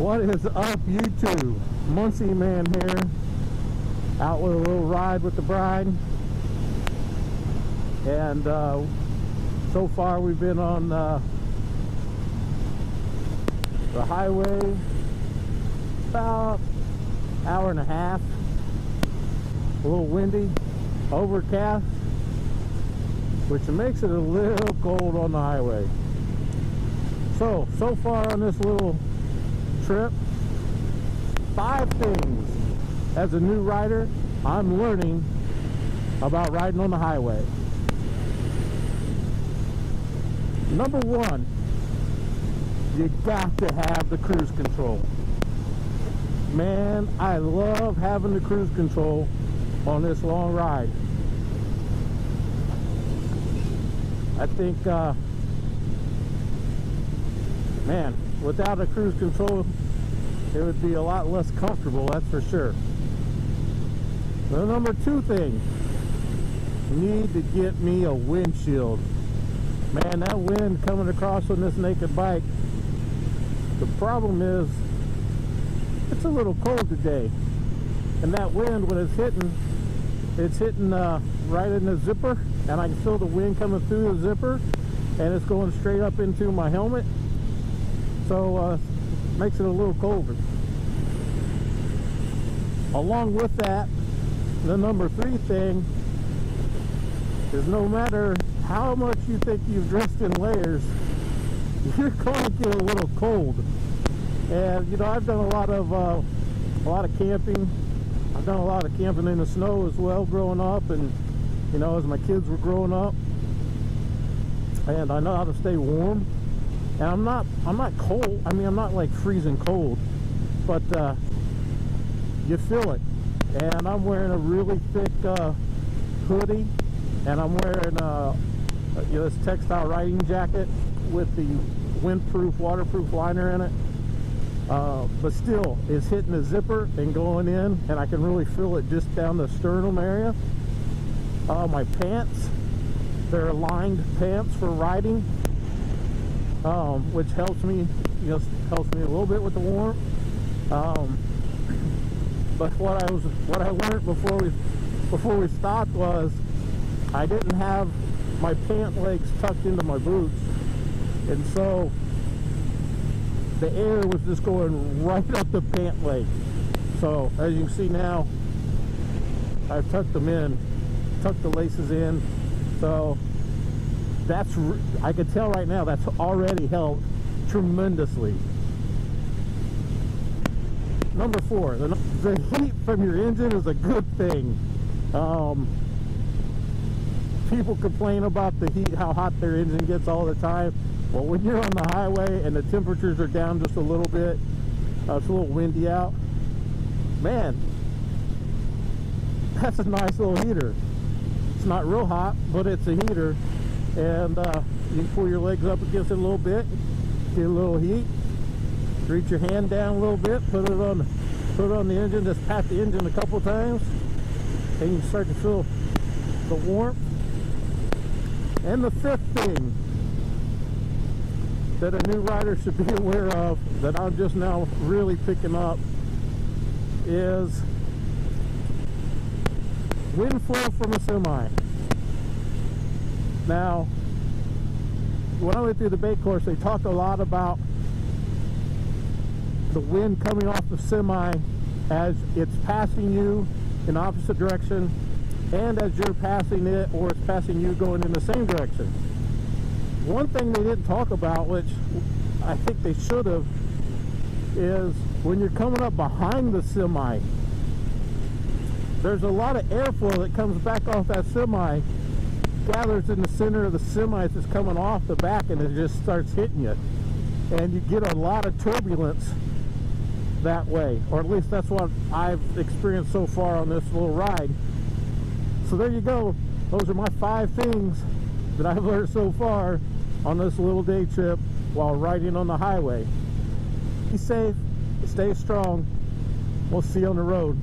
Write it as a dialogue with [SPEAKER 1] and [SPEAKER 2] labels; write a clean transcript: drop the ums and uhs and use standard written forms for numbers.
[SPEAKER 1] What is up, YouTube? Muncie Man here, out with a little ride with the bride. And so far we've been on the highway about an hour and a half. A little windy, overcast, which makes it a little cold on the highway. So far on this little trip, 5 things as a new rider I'm learning about riding on the highway. Number 1, you got to have the cruise control. Man, I love having the cruise control on this long ride. I think man, without a cruise control it would be a lot less comfortable, that's for sure. The number 2 thing, need to get me a windshield. Man, that wind coming across on this naked bike, the problem is it's a little cold today, and that wind, when it's hitting right in the zipper, and I can feel the wind coming through the zipper, and it's going straight up into my helmet, so makes it a little colder. Along with that, the number 3 thing is, no matter how much you think you've dressed in layers, you're going to get a little cold. And you know, I've done a lot of camping. I've done a lot of camping in the snow as well growing up, and you know, as my kids were growing up, and I know how to stay warm. And I'm not cold. I mean, I'm not like freezing cold, but you feel it. And I'm wearing a really thick hoodie, and I'm wearing this textile riding jacket with the windproof, waterproof liner in it. But still, it's hitting the zipper and going in, and I can really feel it just down the sternum area. My pants, they're lined pants for riding, which helps me, helps me a little bit with the warmth. But what I learned before we stopped was I didn't have my pant legs tucked into my boots, and so the air was just going right up the pant leg. So as you can see now, I've tucked them in, tucked the laces in. So that's, I can tell right now, that's already helped tremendously. Number 4, the heat from your engine is a good thing. People complain about the heat, how hot their engine gets all the time. Well, when you're on the highway and the temperatures are down just a little bit, it's a little windy out, man, that's a nice little heater. It's not real hot, but it's a heater, and you can pull your legs up against it a little bit, get a little heat, reach your hand down a little bit, put it on the engine, just pat the engine a couple times, and you start to feel the warmth. And the 5th thing that a new rider should be aware of, that I'm just now really picking up, is wind flow from a semi. Now, when I went through the bait course, they talked a lot about the wind coming off the semi as it's passing you in the opposite direction, and as you're passing it, or it's passing you going in the same direction. One thing they didn't talk about, which I think they should have, is when you're coming up behind the semi, there's a lot of airflow that comes back off that semi, gathers in the center of the semi as it's coming off the back, and it just starts hitting you. And you get a lot of turbulence that way, or at least that's what I've experienced so far on this little ride. So there you go. Those are my 5 things that I've learned so far on this little day trip while riding on the highway. Be safe, stay strong. We'll see you on the road.